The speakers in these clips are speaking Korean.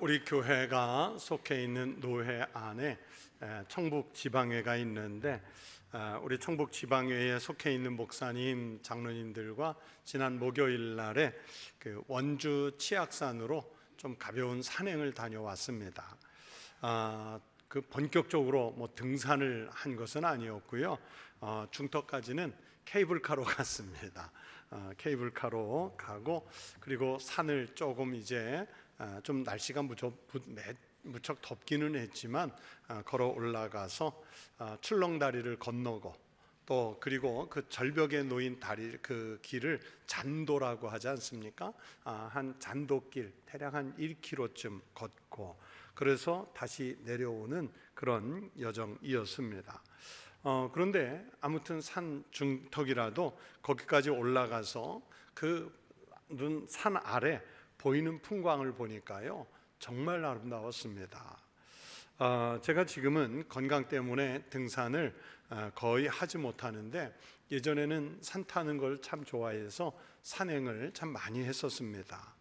우리 교회가 속해 있는 노회 안에 청북 지방회가 있는데, 우리 청북 지방회에 속해 있는 목사님, 장로님들과 지난 목요일 날에 그 원주 치악산으로 좀 가벼운 산행을 다녀왔습니다. 그 본격적으로 등산을 한 것은 아니었고요. 중턱까지는 케이블카로 갔습니다. 케이블카로 가고, 그리고 산을 조금 이제 좀 날씨가 무척 덥기는 했지만 걸어 올라가서 출렁다리를 건너고, 또 그리고 그 절벽에 놓인 다리, 그 길을 잔도라고 하지 않습니까? 한 잔도길 대략 한 1km쯤 걷고, 그래서 다시 내려오는 그런 여정이었습니다. 그런데 아무튼 산 중턱이라도 거기까지 올라가서 그 산 아래 보이는 풍광을 보니까요, 정말 아름다웠습니다. 제가 지금은 건강 때문에 등산을 거의 하지 못하는데, 예전에는 산 타는 걸 참 좋아해서 산행을 참 많이 했었습니다.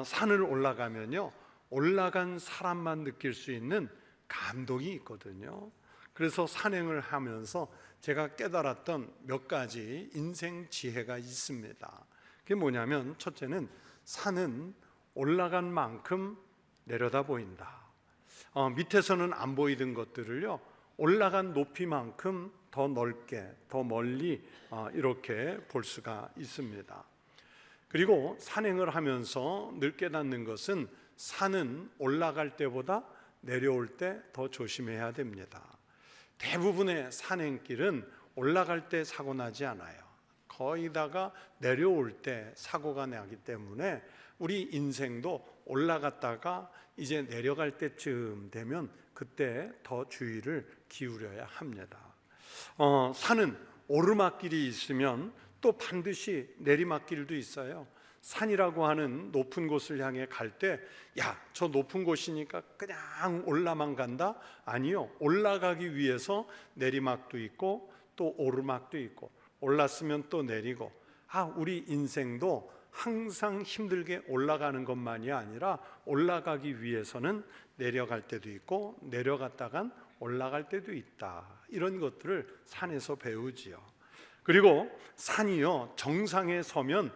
산을 올라가면요, 올라간 사람만 느낄 수 있는 감동이 있거든요. 그래서 산행을 하면서 제가 깨달았던 몇 가지 인생 지혜가 있습니다. 그게 뭐냐면, 첫째는 산은 올라간 만큼 내려다 보인다. 밑에서는 안 보이던 것들을요, 올라간 높이만큼 더 넓게, 더 멀리 이렇게 볼 수가 있습니다. 그리고 산행을 하면서 늘 깨닫는 것은, 산은 올라갈 때보다 내려올 때 더 조심해야 됩니다. 대부분의 산행길은 올라갈 때 사고 나지 않아요. 거의 다가 내려올 때 사고가 나기 때문에 우리 인생도 올라갔다가 이제 내려갈 때쯤 되면 그때 더 주의를 기울여야 합니다. 산은 오르막길이 있으면 또 반드시 내리막길도 있어요. 산이라고 하는 높은 곳을 향해 갈 때, 야, 저 높은 곳이니까 그냥 올라만 간다? 아니요, 올라가기 위해서 내리막도 있고 또 오르막도 있고, 올랐으면 또 내리고. 우리 인생도 항상 힘들게 올라가는 것만이 아니라, 올라가기 위해서는 내려갈 때도 있고 내려갔다간 올라갈 때도 있다. 이런 것들을 산에서 배우지요. 그리고 산이요, 정상에 서면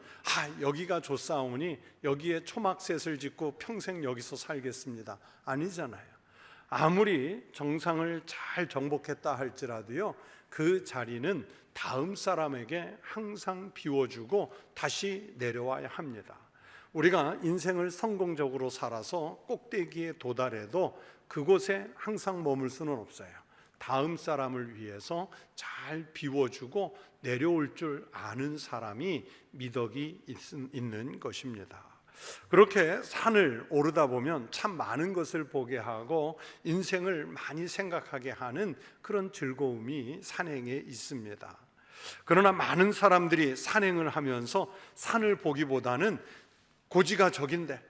여기가 좋사오니 여기에 초막셋을 짓고 평생 여기서 살겠습니다, 아니잖아요. 아무리 정상을 잘 정복했다 할지라도요, 그 자리는 다음 사람에게 항상 비워주고 다시 내려와야 합니다. 우리가 인생을 성공적으로 살아서 꼭대기에 도달해도 그곳에 항상 머물 수는 없어요. 다음 사람을 위해서 잘 비워주고 내려올 줄 아는 사람이 미덕이 있는 것입니다. 그렇게 산을 오르다 보면 참 많은 것을 보게 하고 인생을 많이 생각하게 하는 그런 즐거움이 산행에 있습니다. 그러나 많은 사람들이 산행을 하면서 산을 보기보다는 고지가 저긴데,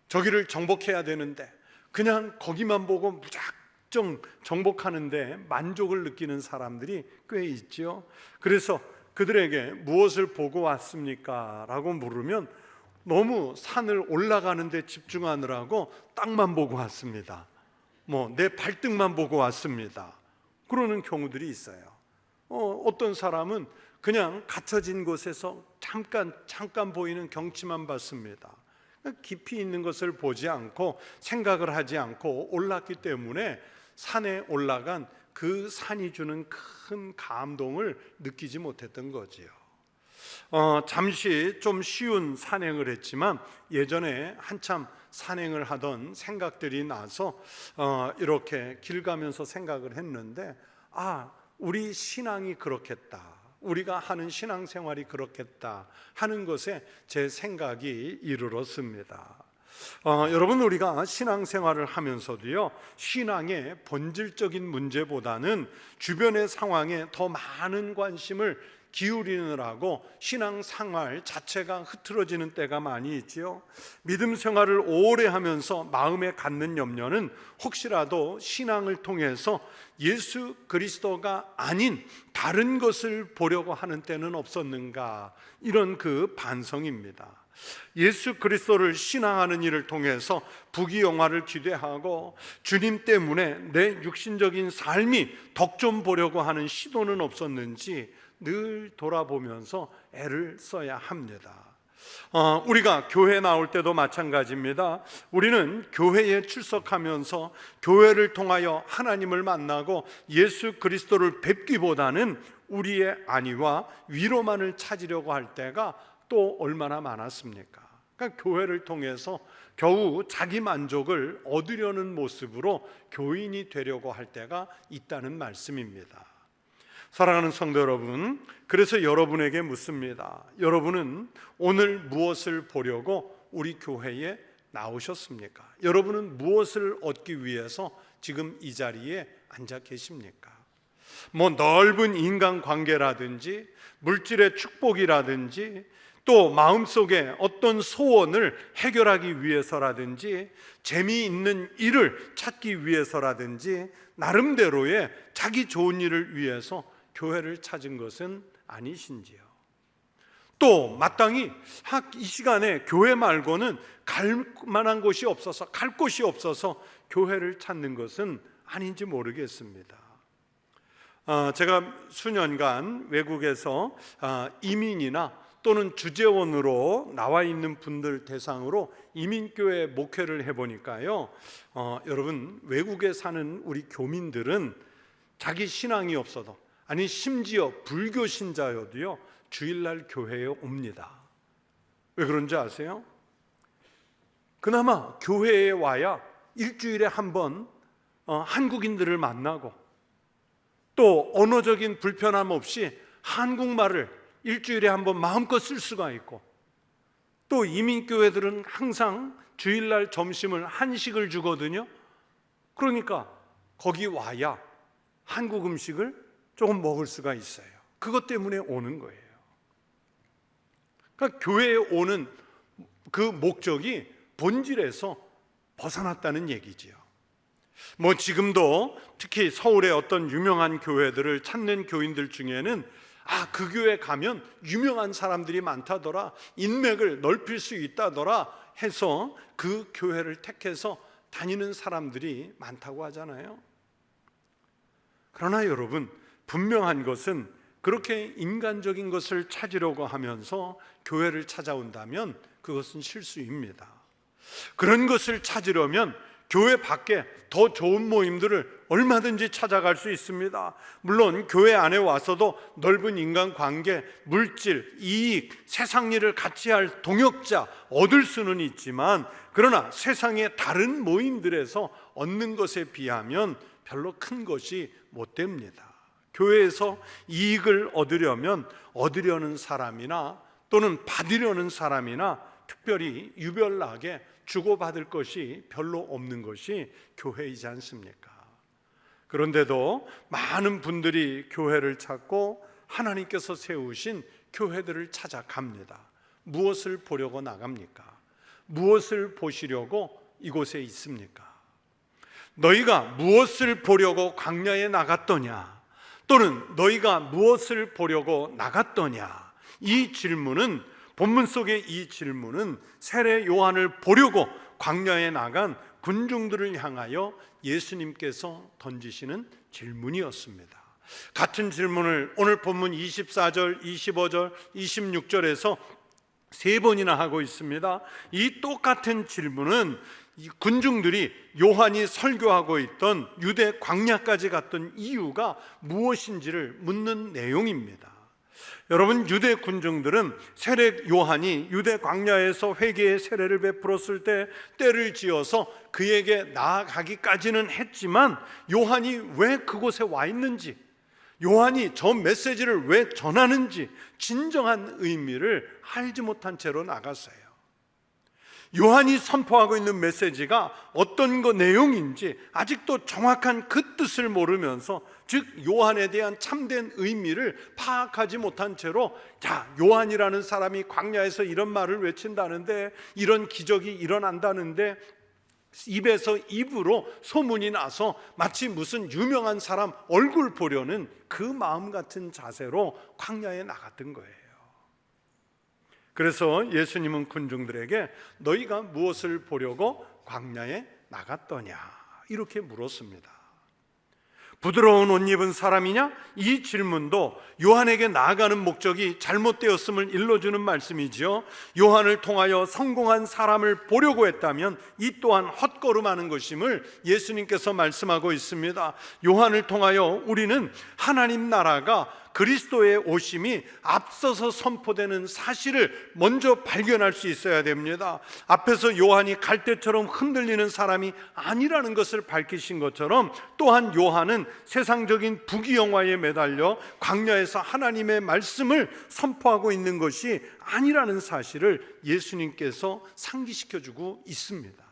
저기를 정복해야 되는데, 그냥 거기만 보고 무작정 정복하는데 만족을 느끼는 사람들이 꽤 있죠. 그래서 그들에게 무엇을 보고 왔습니까? 라고 물으면 너무 산을 올라가는 데 집중하느라고 땅만 보고 왔습니다. 내 발등만 보고 왔습니다, 그러는 경우들이 있어요. 어떤 사람은 그냥 갇혀진 곳에서 잠깐 보이는 경치만 봤습니다. 깊이 있는 것을 보지 않고 생각을 하지 않고 올랐기 때문에 산에 올라간 그 산이 주는 큰 감동을 느끼지 못했던 거지요. 잠시 좀 쉬운 산행을 했지만 예전에 한참 산행을 하던 생각들이 나서 이렇게 길 가면서 생각을 했는데, 우리 신앙이 그렇겠다, 우리가 하는 신앙생활이 그렇겠다 하는 것에 제 생각이 이르렀습니다. 여러분, 우리가 신앙생활을 하면서도요, 신앙의 본질적인 문제보다는 주변의 상황에 더 많은 관심을 기울이느라고 신앙생활 자체가 흐트러지는 때가 많이 있지요. 믿음 생활을 오래 하면서 마음에 갖는 염려는 혹시라도 신앙을 통해서 예수 그리스도가 아닌 다른 것을 보려고 하는 때는 없었는가, 이런 그 반성입니다. 예수 그리스도를 신앙하는 일을 통해서 부귀영화를 기대하고 주님 때문에 내 육신적인 삶이 덕 좀 보려고 하는 시도는 없었는지 늘 돌아보면서 애를 써야 합니다. 우리가 교회 나올 때도 마찬가지입니다. 우리는 교회에 출석하면서 교회를 통하여 하나님을 만나고 예수 그리스도를 뵙기보다는 우리의 안위와 위로만을 찾으려고 할 때가 또 얼마나 많았습니까? 그러니까 교회를 통해서 겨우 자기 만족을 얻으려는 모습으로 교인이 되려고 할 때가 있다는 말씀입니다. 사랑하는 성도 여러분, 그래서 여러분에게 묻습니다. 여러분은 오늘 무엇을 보려고 우리 교회에 나오셨습니까? 여러분은 무엇을 얻기 위해서 지금 이 자리에 앉아 계십니까? 넓은 인간관계라든지 물질의 축복이라든지 또 마음속에 어떤 소원을 해결하기 위해서라든지 재미있는 일을 찾기 위해서라든지 나름대로의 자기 좋은 일을 위해서 교회를 찾은 것은 아니신지요? 또 마땅히 이 시간에 교회 말고는 갈 만한 곳이 없어서, 갈 곳이 없어서 교회를 찾는 것은 아닌지 모르겠습니다. 제가 수년간 외국에서 이민이나 또는 주재원으로 나와 있는 분들 대상으로 이민교회 목회를 해보니까요, 여러분, 외국에 사는 우리 교민들은 자기 신앙이 없어도, 아니 심지어 불교 신자여도요, 주일날 교회에 옵니다. 왜 그런지 아세요? 그나마 교회에 와야 일주일에 한 번 한국인들을 만나고 또 언어적인 불편함 없이 한국말을 일주일에 한 번 마음껏 쓸 수가 있고, 또 이민교회들은 항상 주일날 점심을 한식을 주거든요. 그러니까 거기 와야 한국 음식을 조금 먹을 수가 있어요. 그것 때문에 오는 거예요. 그러니까 교회에 오는 그 목적이 본질에서 벗어났다는 얘기지요. 지금도 특히 서울의 어떤 유명한 교회들을 찾는 교인들 중에는 그 교회 가면 유명한 사람들이 많다더라, 인맥을 넓힐 수 있다더라 해서 그 교회를 택해서 다니는 사람들이 많다고 하잖아요. 그러나 여러분, 분명한 것은 그렇게 인간적인 것을 찾으려고 하면서 교회를 찾아온다면 그것은 실수입니다. 그런 것을 찾으려면 교회 밖에 더 좋은 모임들을 얼마든지 찾아갈 수 있습니다. 물론 교회 안에 와서도 넓은 인간관계, 물질, 이익, 세상 일을 같이 할 동역자 얻을 수는 있지만, 그러나 세상의 다른 모임들에서 얻는 것에 비하면 별로 큰 것이 못 됩니다. 교회에서 이익을 얻으려는 사람이나 또는 받으려는 사람이나 특별히 유별나게 주고받을 것이 별로 없는 것이 교회이지 않습니까? 그런데도 많은 분들이 교회를 찾고 하나님께서 세우신 교회들을 찾아갑니다. 무엇을 보려고 나갑니까? 무엇을 보시려고 이곳에 있습니까? 너희가 무엇을 보려고 광야에 나갔더냐? 또는 너희가 무엇을 보려고 나갔더냐? 이 질문은, 본문 속의 이 질문은 세례 요한을 보려고 광야에 나간 군중들을 향하여 예수님께서 던지시는 질문이었습니다. 같은 질문을 오늘 본문 24절, 25절, 26절에서 세 번이나 하고 있습니다. 이 똑같은 질문은 이 군중들이 요한이 설교하고 있던 유대 광야까지 갔던 이유가 무엇인지를 묻는 내용입니다. 여러분, 유대 군중들은 세례 요한이 유대 광야에서 회개의 세례를 베풀었을 때 때를 지어서 그에게 나아가기까지는 했지만, 요한이 왜 그곳에 와 있는지, 요한이 저 메시지를 왜 전하는지 진정한 의미를 알지 못한 채로 나갔어요. 요한이 선포하고 있는 메시지가 어떤 내용인지 아직도 정확한 그 뜻을 모르면서, 즉 요한에 대한 참된 의미를 파악하지 못한 채로, 요한이라는 사람이 광야에서 이런 말을 외친다는데, 이런 기적이 일어난다는데, 입에서 입으로 소문이 나서 마치 무슨 유명한 사람 얼굴 보려는 그 마음 같은 자세로 광야에 나갔던 거예요. 그래서 예수님은 군중들에게 너희가 무엇을 보려고 광야에 나갔더냐 이렇게 물었습니다. 부드러운 옷 입은 사람이냐? 이 질문도 요한에게 나아가는 목적이 잘못되었음을 일러주는 말씀이지요. 요한을 통하여 성공한 사람을 보려고 했다면 이 또한 헛걸음하는 것임을 예수님께서 말씀하고 있습니다. 요한을 통하여 우리는 하나님 나라가 그리스도의 오심이 앞서서 선포되는 사실을 먼저 발견할 수 있어야 됩니다. 앞에서 요한이 갈대처럼 흔들리는 사람이 아니라는 것을 밝히신 것처럼 또한 요한은 세상적인 부귀영화에 매달려 광야에서 하나님의 말씀을 선포하고 있는 것이 아니라는 사실을 예수님께서 상기시켜주고 있습니다.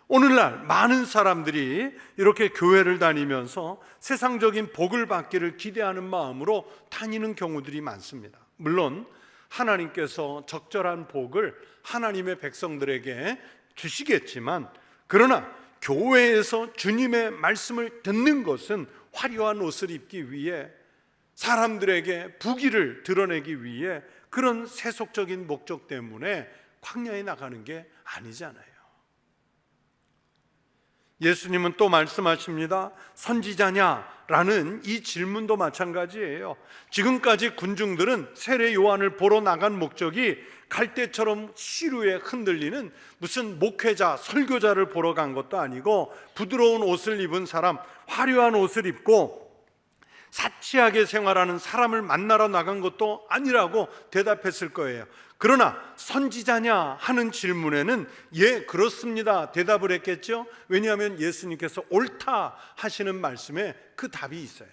오늘날 많은 사람들이 이렇게 교회를 다니면서 세상적인 복을 받기를 기대하는 마음으로 다니는 경우들이 많습니다. 물론 하나님께서 적절한 복을 하나님의 백성들에게 주시겠지만, 그러나 교회에서 주님의 말씀을 듣는 것은 화려한 옷을 입기 위해, 사람들에게 부귀를 드러내기 위해, 그런 세속적인 목적 때문에 광야에 나가는 게 아니잖아요. 예수님은 또 말씀하십니다. 선지자냐라는 이 질문도 마찬가지예요. 지금까지 군중들은 세례 요한을 보러 나간 목적이 갈대처럼 시루에 흔들리는 무슨 목회자, 설교자를 보러 간 것도 아니고, 부드러운 옷을 입은 사람, 화려한 옷을 입고 사치하게 생활하는 사람을 만나러 나간 것도 아니라고 대답했을 거예요. 그러나 선지자냐 하는 질문에는 예, 그렇습니다 대답을 했겠죠. 왜냐하면 예수님께서 옳다 하시는 말씀에 그 답이 있어요.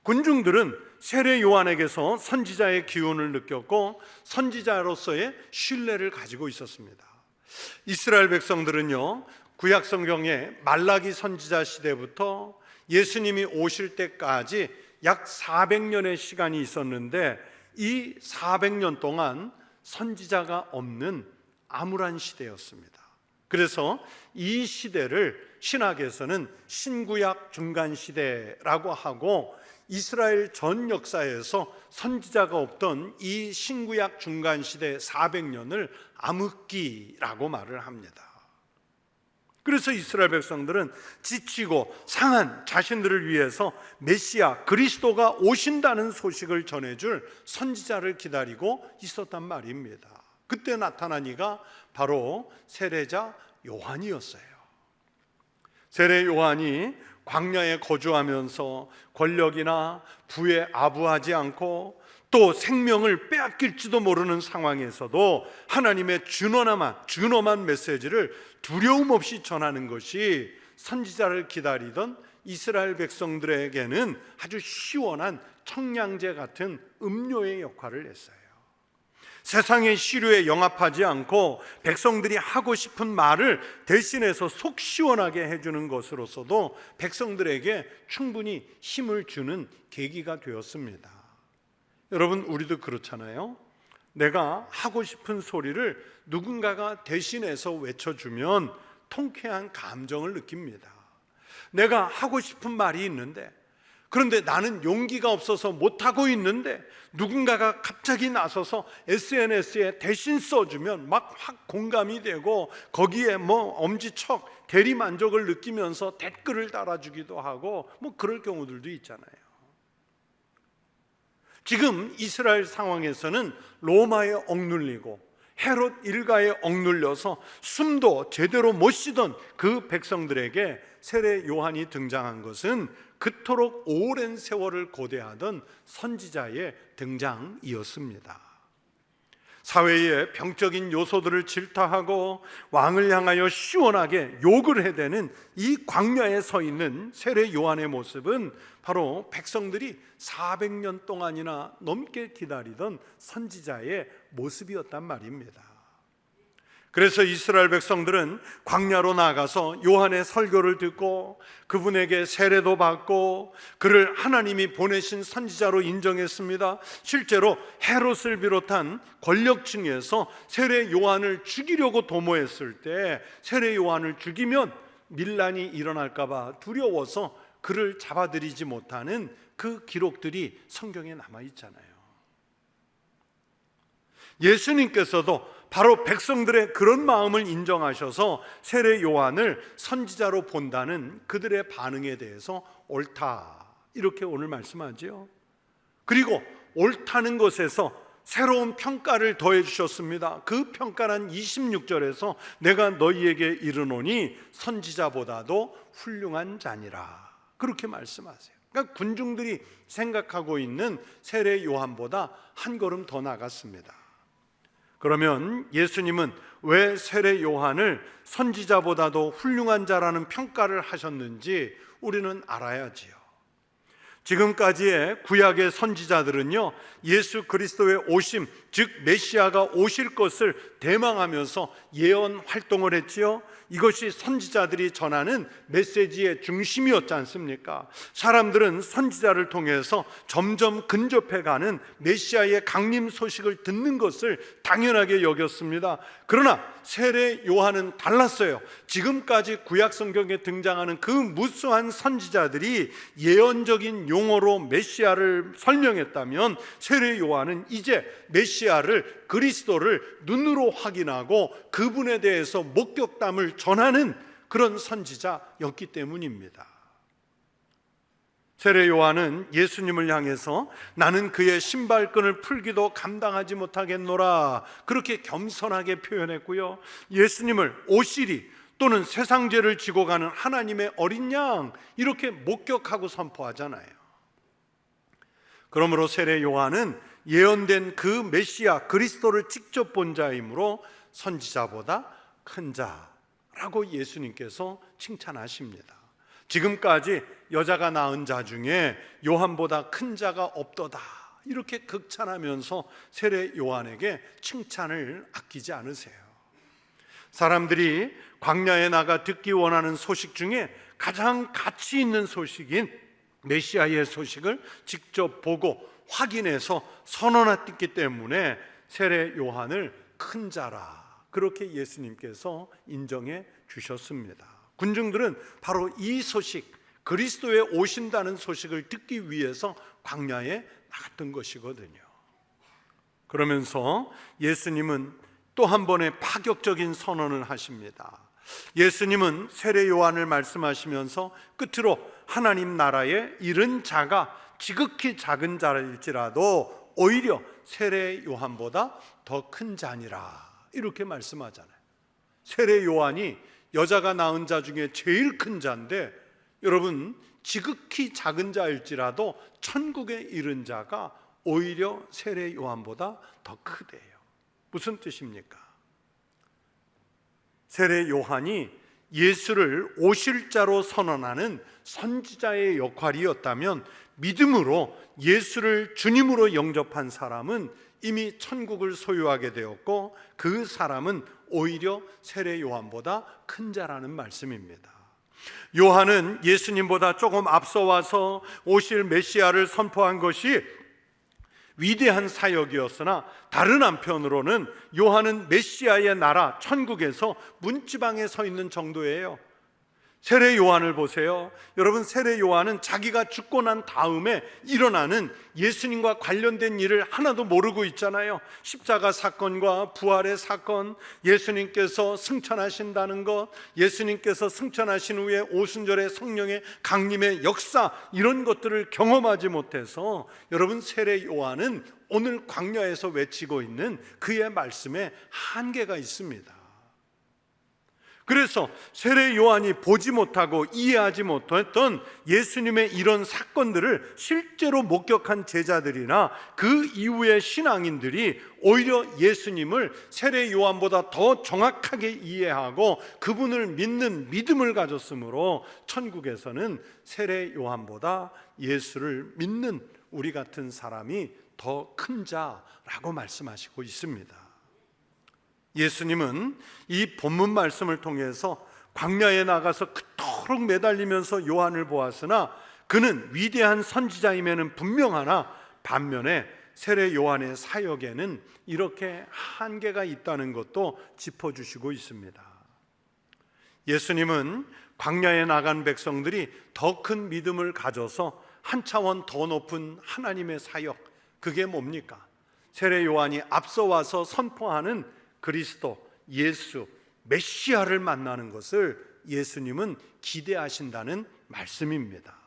군중들은 세례 요한에게서 선지자의 기운을 느꼈고 선지자로서의 신뢰를 가지고 있었습니다. 이스라엘 백성들은요, 구약 성경의 말라기 선지자 시대부터 예수님이 오실 때까지 약 400년의 시간이 있었는데, 이 400년 동안 선지자가 없는 암울한 시대였습니다. 그래서 이 시대를 신학에서는 신구약 중간시대라고 하고, 이스라엘 전 역사에서 선지자가 없던 이 신구약 중간시대 400년을 암흑기라고 말을 합니다. 그래서 이스라엘 백성들은 지치고 상한 자신들을 위해서 메시아 그리스도가 오신다는 소식을 전해줄 선지자를 기다리고 있었단 말입니다. 그때 나타난 이가 바로 세례자 요한이었어요. 세례 요한이 광야에 거주하면서 권력이나 부에 아부하지 않고 또 생명을 빼앗길지도 모르는 상황에서도 하나님의 준엄한 메시지를 두려움 없이 전하는 것이 선지자를 기다리던 이스라엘 백성들에게는 아주 시원한 청량제 같은 음료의 역할을 했어요. 세상의 시류에 영합하지 않고 백성들이 하고 싶은 말을 대신해서 속 시원하게 해주는 것으로서도 백성들에게 충분히 힘을 주는 계기가 되었습니다. 여러분, 우리도 그렇잖아요. 내가 하고 싶은 소리를 누군가가 대신해서 외쳐주면 통쾌한 감정을 느낍니다. 내가 하고 싶은 말이 있는데, 그런데 나는 용기가 없어서 못하고 있는데 누군가가 갑자기 나서서 SNS에 대신 써주면 막 확 공감이 되고 거기에 엄지척 대리만족을 느끼면서 댓글을 달아주기도 하고 그럴 경우들도 있잖아요. 지금 이스라엘 상황에서는 로마에 억눌리고 헤롯 일가에 억눌려서 숨도 제대로 못 쉬던 그 백성들에게 세례 요한이 등장한 것은 그토록 오랜 세월을 고대하던 선지자의 등장이었습니다. 사회의 병적인 요소들을 질타하고 왕을 향하여 시원하게 욕을 해대는 이 광야에 서 있는 세례 요한의 모습은 바로 백성들이 400년 동안이나 넘게 기다리던 선지자의 모습이었단 말입니다. 그래서 이스라엘 백성들은 광야로 나가서 요한의 설교를 듣고 그분에게 세례도 받고 그를 하나님이 보내신 선지자로 인정했습니다. 실제로 헤롯을 비롯한 권력층에서 세례 요한을 죽이려고 도모했을 때 세례 요한을 죽이면 밀란이 일어날까 봐 두려워서 그를 잡아들이지 못하는 그 기록들이 성경에 남아 있잖아요. 예수님께서도 바로 백성들의 그런 마음을 인정하셔서 세례 요한을 선지자로 본다는 그들의 반응에 대해서 옳다, 이렇게 오늘 말씀하지요. 그리고 옳다는 것에서 새로운 평가를 더해 주셨습니다. 그 평가는 26절에서 내가 너희에게 이르노니 선지자보다도 훌륭한 자니라, 그렇게 말씀하세요. 그러니까 군중들이 생각하고 있는 세례 요한보다 한 걸음 더 나갔습니다. 그러면 예수님은 왜 세례 요한을 선지자보다도 훌륭한 자라는 평가를 하셨는지 우리는 알아야지요. 지금까지의 구약의 선지자들은요, 예수 그리스도의 오심, 즉 메시아가 오실 것을 대망하면서 예언 활동을 했지요. 이것이 선지자들이 전하는 메시지의 중심이었지 않습니까? 사람들은 선지자를 통해서 점점 근접해가는 메시아의 강림 소식을 듣는 것을 당연하게 여겼습니다. 그러나 세례 요한은 달랐어요. 지금까지 구약 성경에 등장하는 그 무수한 선지자들이 예언적인 용어로 메시아를 설명했다면 세례 요한은 이제 메시아를, 그리스도를 눈으로 확인하고 그분에 대해서 목격담을 전하는 그런 선지자였기 때문입니다. 세례 요한은 예수님을 향해서 나는 그의 신발끈을 풀기도 감당하지 못하겠노라, 그렇게 겸손하게 표현했고요, 예수님을 오시리 또는 세상 죄를 지고 가는 하나님의 어린 양, 이렇게 목격하고 선포하잖아요. 그러므로 세례 요한은 예언된 그 메시아 그리스도를 직접 본 자이므로 선지자보다 큰 자라고 예수님께서 칭찬하십니다. 지금까지 여자가 낳은 자 중에 요한보다 큰 자가 없도다, 이렇게 극찬하면서 세례 요한에게 칭찬을 아끼지 않으세요. 사람들이 광야에 나가 듣기 원하는 소식 중에 가장 가치 있는 소식인 메시아의 소식을 직접 보고 확인해서 선언했기 때문에 세례 요한을 큰 자라, 그렇게 예수님께서 인정해 주셨습니다. 군중들은 바로 이 소식, 그리스도에 오신다는 소식을 듣기 위해서 광야에 나갔던 것이거든요. 그러면서 예수님은 또 한 번의 파격적인 선언을 하십니다. 예수님은 세례 요한을 말씀하시면서 끝으로 하나님 나라에 이른 자가 지극히 작은 자일지라도 오히려 세례 요한보다 더 큰 자니라, 이렇게 말씀하잖아요. 세례 요한이 여자가 낳은 자 중에 제일 큰 자인데, 여러분, 지극히 작은 자일지라도 천국에 이른 자가 오히려 세례 요한보다 더 크대요. 무슨 뜻입니까? 세례 요한이 예수를 오실 자로 선언하는 선지자의 역할이었다면, 믿음으로 예수를 주님으로 영접한 사람은 이미 천국을 소유하게 되었고, 그 사람은 오히려 세례 요한보다 큰 자라는 말씀입니다. 요한은 예수님보다 조금 앞서와서 오실 메시아를 선포한 것이 위대한 사역이었으나, 다른 한편으로는 요한은 메시아의 나라 천국에서 문지방에 서 있는 정도예요. 세례 요한을 보세요. 여러분, 세례 요한은 자기가 죽고 난 다음에 일어나는 예수님과 관련된 일을 하나도 모르고 있잖아요. 십자가 사건과 부활의 사건, 예수님께서 승천하신다는 것, 예수님께서 승천하신 후에 오순절의 성령의 강림의 역사, 이런 것들을 경험하지 못해서 여러분, 세례 요한은 오늘 광야에서 외치고 있는 그의 말씀에 한계가 있습니다. 그래서 세례 요한이 보지 못하고 이해하지 못했던 예수님의 이런 사건들을 실제로 목격한 제자들이나 그 이후의 신앙인들이 오히려 예수님을 세례 요한보다 더 정확하게 이해하고 그분을 믿는 믿음을 가졌으므로 천국에서는 세례 요한보다 예수를 믿는 우리 같은 사람이 더 큰 자라고 말씀하시고 있습니다. 예수님은 이 본문 말씀을 통해서 광야에 나가서 그토록 매달리면서 요한을 보았으나 그는 위대한 선지자임에는 분명하나, 반면에 세례 요한의 사역에는 이렇게 한계가 있다는 것도 짚어주시고 있습니다. 예수님은 광야에 나간 백성들이 더 큰 믿음을 가져서 한 차원 더 높은 하나님의 사역, 그게 뭡니까? 세례 요한이 앞서 와서 선포하는 그리스도, 예수, 메시아를 만나는 것을 예수님은 기대하신다는 말씀입니다.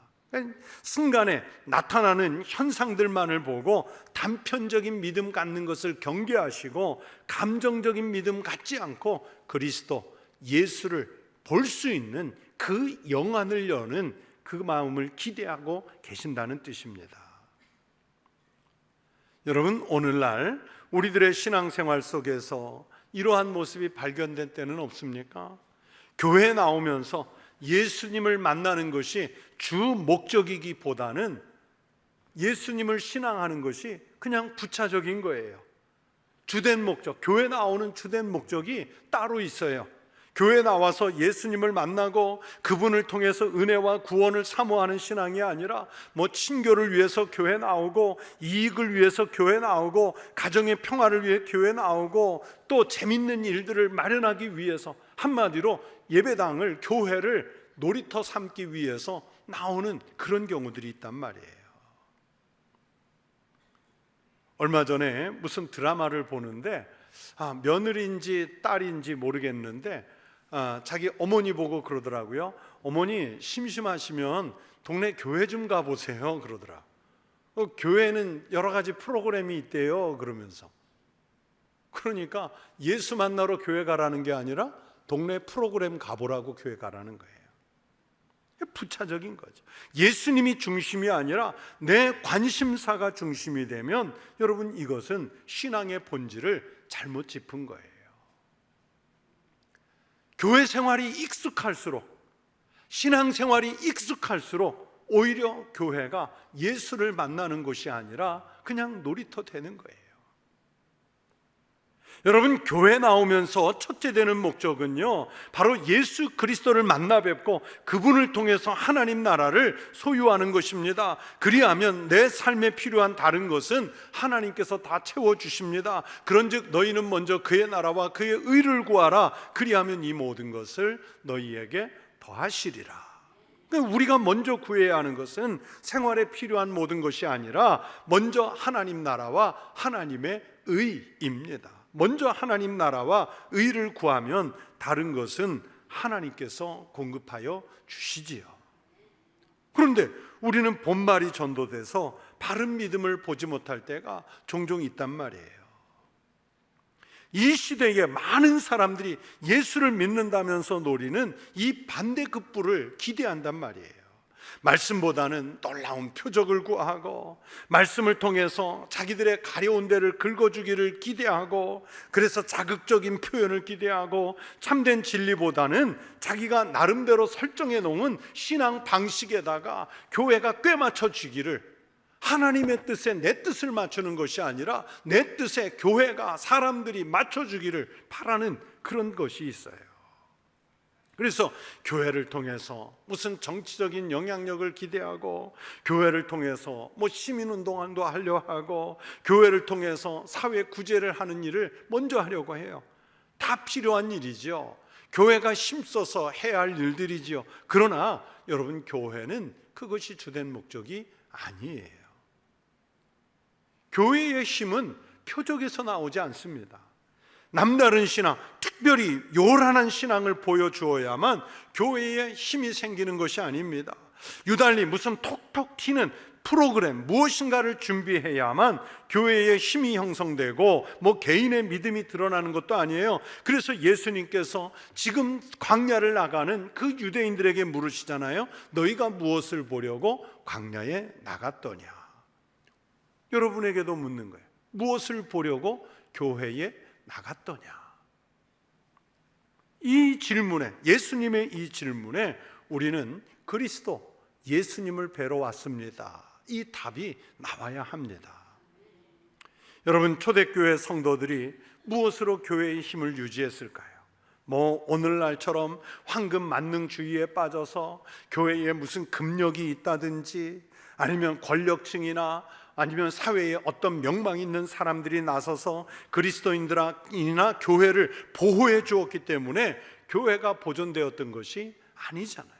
순간에 나타나는 현상들만을 보고 단편적인 믿음 갖는 것을 경계하시고 감정적인 믿음 갖지 않고 그리스도, 예수를 볼 수 있는 그 영안을 여는 그 마음을 기대하고 계신다는 뜻입니다. 여러분, 오늘날 우리들의 신앙생활 속에서 이러한 모습이 발견된 때는 없습니까? 교회에 나오면서 예수님을 만나는 것이 주 목적이기보다는 예수님을 신앙하는 것이 그냥 부차적인 거예요. 주된 목적, 교회 나오는 주된 목적이 따로 있어요. 교회 나와서 예수님을 만나고 그분을 통해서 은혜와 구원을 사모하는 신앙이 아니라 친교를 위해서 교회 나오고 이익을 위해서 교회 나오고 가정의 평화를 위해 교회 나오고 또 재밌는 일들을 마련하기 위해서, 한마디로 예배당을, 교회를 놀이터 삼기 위해서 나오는 그런 경우들이 있단 말이에요. 얼마 전에 무슨 드라마를 보는데 며느리인지 딸인지 모르겠는데 자기 어머니 보고 그러더라고요. 어머니, 심심하시면 동네 교회 좀 가보세요 그러더라. 교회는 여러 가지 프로그램이 있대요 그러면서. 그러니까 예수 만나러 교회 가라는 게 아니라 동네 프로그램 가보라고 교회 가라는 거예요. 부차적인 거죠. 예수님이 중심이 아니라 내 관심사가 중심이 되면 여러분, 이것은 신앙의 본질을 잘못 짚은 거예요. 교회 생활이 익숙할수록, 신앙생활이 익숙할수록 오히려 교회가 예수를 만나는 곳이 아니라 그냥 놀이터 되는 거예요. 여러분, 교회 나오면서 첫째 되는 목적은요, 바로 예수 그리스도를 만나 뵙고 그분을 통해서 하나님 나라를 소유하는 것입니다. 그리하면 내 삶에 필요한 다른 것은 하나님께서 다 채워주십니다. 그런즉 너희는 먼저 그의 나라와 그의 의를 구하라. 그리하면 이 모든 것을 너희에게 더하시리라. 우리가 먼저 구해야 하는 것은 생활에 필요한 모든 것이 아니라 먼저 하나님 나라와 하나님의 의입니다. 먼저 하나님 나라와 의를 구하면 다른 것은 하나님께서 공급하여 주시지요. 그런데 우리는 본말이 전도돼서 바른 믿음을 보지 못할 때가 종종 있단 말이에요. 이 시대에 많은 사람들이 예수를 믿는다면서 노리는 이 반대급부를 기대한단 말이에요. 말씀보다는 놀라운 표적을 구하고 말씀을 통해서 자기들의 가려운 데를 긁어주기를 기대하고, 그래서 자극적인 표현을 기대하고, 참된 진리보다는 자기가 나름대로 설정해 놓은 신앙 방식에다가 교회가 꿰맞춰 주기를, 하나님의 뜻에 내 뜻을 맞추는 것이 아니라 내 뜻에 교회가, 사람들이 맞춰주기를 바라는 그런 것이 있어요. 그래서 교회를 통해서 무슨 정치적인 영향력을 기대하고, 교회를 통해서 시민운동도 하려 하고, 교회를 통해서 사회 구제를 하는 일을 먼저 하려고 해요. 다 필요한 일이죠. 교회가 힘써서 해야 할 일들이지요. 그러나 여러분, 교회는 그것이 주된 목적이 아니에요. 교회의 힘은 표적에서 나오지 않습니다. 남다른 신앙, 특별히 요란한 신앙을 보여주어야만 교회에 힘이 생기는 것이 아닙니다. 유달리 무슨 톡톡 튀는 프로그램, 무엇인가를 준비해야만 교회에 힘이 형성되고 개인의 믿음이 드러나는 것도 아니에요. 그래서 예수님께서 지금 광야를 나가는 그 유대인들에게 물으시잖아요. 너희가 무엇을 보려고 광야에 나갔더냐? 여러분에게도 묻는 거예요. 무엇을 보려고 교회에 나갔더냐? 이 질문에, 예수님의 이 질문에 우리는 그리스도, 예수님을 뵈러 왔습니다, 이 답이 나와야 합니다. 여러분, 초대교회 성도들이 무엇으로 교회의 힘을 유지했을까요? 오늘날처럼 황금 만능주의에 빠져서 교회에 무슨 금력이 있다든지, 아니면 권력층이나 아니면 사회에 어떤 명망 있는 사람들이 나서서 그리스도인들이나 교회를 보호해 주었기 때문에 교회가 보존되었던 것이 아니잖아요.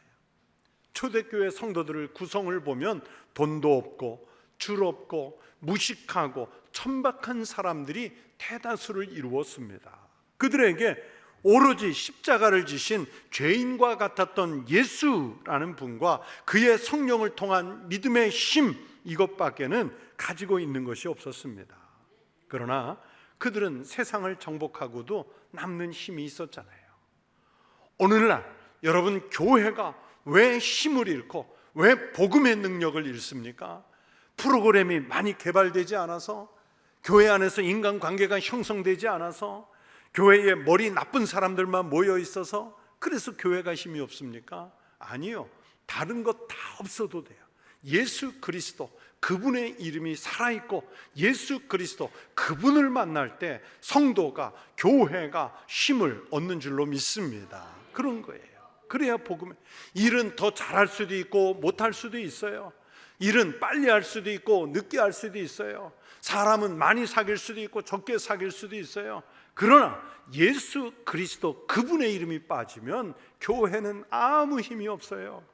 초대교회 성도들을 구성을 보면 돈도 없고 줄 없고 무식하고 천박한 사람들이 대다수를 이루었습니다. 그들에게 오로지 십자가를 지신 죄인과 같았던 예수라는 분과 그의 성령을 통한 믿음의 힘, 이것밖에는 가지고 있는 것이 없었습니다. 그러나 그들은 세상을 정복하고도 남는 힘이 있었잖아요. 오늘날 여러분, 교회가 왜 힘을 잃고 왜 복음의 능력을 잃습니까? 프로그램이 많이 개발되지 않아서, 교회 안에서 인간관계가 형성되지 않아서, 교회에 머리 나쁜 사람들만 모여 있어서 그래서 교회가 힘이 없습니까? 아니요. 다른 것 다 없어도 돼요. 예수 그리스도, 그분의 이름이 살아있고 예수 그리스도, 그분을 만날 때 성도가, 교회가 힘을 얻는 줄로 믿습니다. 그런 거예요. 그래야 복음의 일은 더 잘할 수도 있고 못할 수도 있어요. 일은 빨리 할 수도 있고 늦게 할 수도 있어요. 사람은 많이 사귈 수도 있고 적게 사귈 수도 있어요. 그러나 예수 그리스도, 그분의 이름이 빠지면 교회는 아무 힘이 없어요.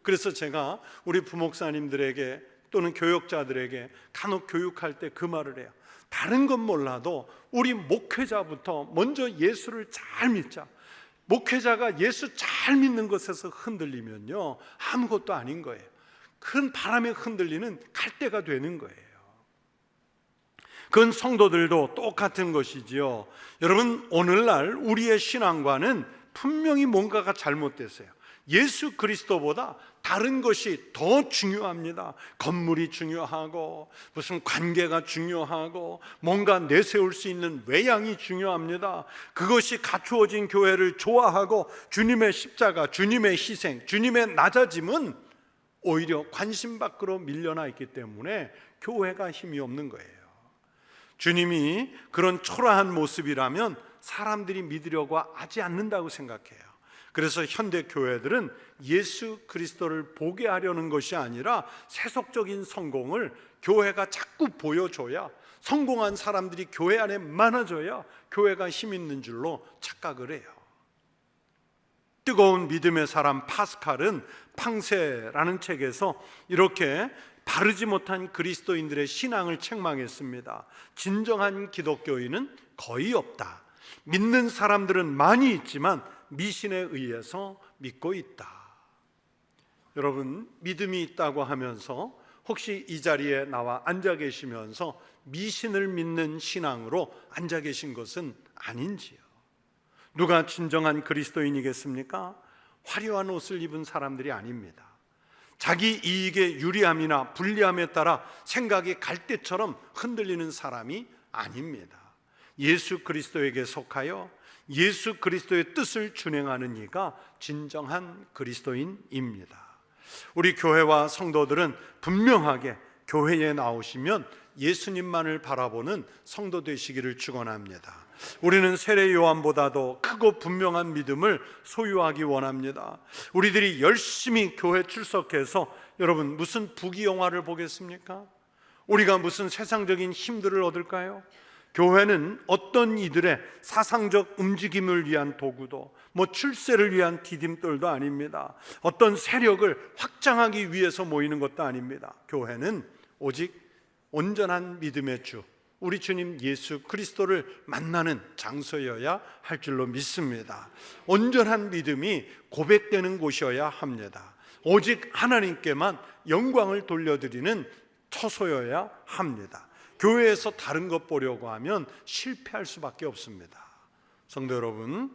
그래서 제가 우리 부목사님들에게 또는 교역자들에게 간혹 교육할 때 그 말을 해요. 다른 건 몰라도 우리 목회자부터 먼저 예수를 잘 믿자. 목회자가 예수 잘 믿는 것에서 흔들리면요, 아무것도 아닌 거예요. 큰 바람에 흔들리는 갈대가 되는 거예요. 그건 성도들도 똑같은 것이지요. 여러분, 오늘날 우리의 신앙과는 분명히 뭔가가 잘못됐어요. 예수 그리스도보다 다른 것이 더 중요합니다. 건물이 중요하고 무슨 관계가 중요하고 뭔가 내세울 수 있는 외양이 중요합니다. 그것이 갖추어진 교회를 좋아하고 주님의 십자가, 주님의 희생, 주님의 낮아짐은 오히려 관심 밖으로 밀려나 있기 때문에 교회가 힘이 없는 거예요. 주님이 그런 초라한 모습이라면 사람들이 믿으려고 하지 않는다고 생각해요. 그래서 현대 교회들은 예수 그리스도를 보게 하려는 것이 아니라 세속적인 성공을 교회가 자꾸 보여줘야, 성공한 사람들이 교회 안에 많아져야 교회가 힘 있는 줄로 착각을 해요. 뜨거운 믿음의 사람 파스칼은 팡세라는 책에서 이렇게 바르지 못한 그리스도인들의 신앙을 책망했습니다. 진정한 기독교인은 거의 없다. 믿는 사람들은 많이 있지만 미신에 의해서 믿고 있다. 여러분, 믿음이 있다고 하면서 혹시 이 자리에 나와 앉아 계시면서 미신을 믿는 신앙으로 앉아 계신 것은 아닌지요? 누가 진정한 그리스도인이겠습니까? 화려한 옷을 입은 사람들이 아닙니다. 자기 이익의 유리함이나 불리함에 따라 생각이 갈대처럼 흔들리는 사람이 아닙니다. 예수 그리스도에게 속하여 예수 그리스도의 뜻을 준행하는 이가 진정한 그리스도인입니다. 우리 교회와 성도들은 분명하게 교회에 나오시면 예수님만을 바라보는 성도 되시기를 축원합니다. 우리는 세례 요한보다도 크고 분명한 믿음을 소유하기 원합니다. 우리들이 열심히 교회 출석해서 여러분 무슨 부귀영화를 보겠습니까? 우리가 무슨 세상적인 힘들을 얻을까요? 교회는 어떤 이들의 사상적 움직임을 위한 도구도, 출세를 위한 디딤돌도 아닙니다. 어떤 세력을 확장하기 위해서 모이는 것도 아닙니다. 교회는 오직 온전한 믿음의 주, 우리 주님 예수 그리스도를 만나는 장소여야 할 줄로 믿습니다. 온전한 믿음이 고백되는 곳이어야 합니다. 오직 하나님께만 영광을 돌려드리는 처소여야 합니다. 교회에서 다른 것 보려고 하면 실패할 수밖에 없습니다. 성도 여러분,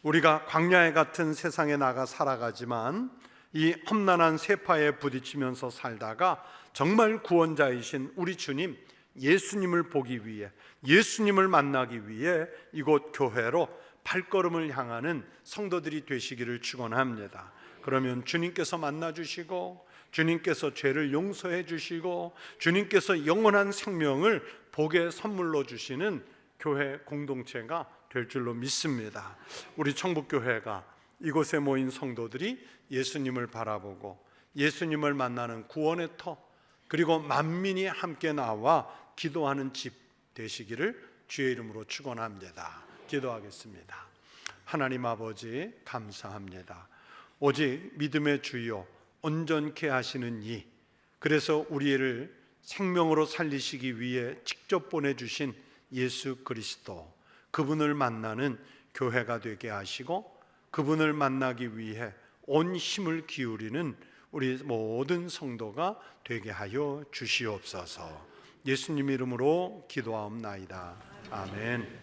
우리가 광야에 같은 세상에 나가 살아가지만 이 험난한 세파에 부딪히면서 살다가 정말 구원자이신 우리 주님 예수님을 보기 위해, 예수님을 만나기 위해 이곳 교회로 발걸음을 향하는 성도들이 되시기를 축원합니다. 그러면 주님께서 만나주시고 주님께서 죄를 용서해 주시고 주님께서 영원한 생명을 복의 선물로 주시는 교회 공동체가 될 줄로 믿습니다. 우리 청북교회가 이곳에 모인 성도들이 예수님을 바라보고 예수님을 만나는 구원의 터, 그리고 만민이 함께 나와 기도하는 집 되시기를 주의 이름으로 축원합니다. 기도하겠습니다. 하나님 아버지, 감사합니다. 오직 믿음의 주요 온전케 하시는 이, 그래서 우리를 생명으로 살리시기 위해 직접 보내주신 예수 그리스도, 그분을 만나는 교회가 되게 하시고 그분을 만나기 위해 온 힘을 기울이는 우리 모든 성도가 되게 하여 주시옵소서. 예수님 이름으로 기도하옵나이다. 아멘.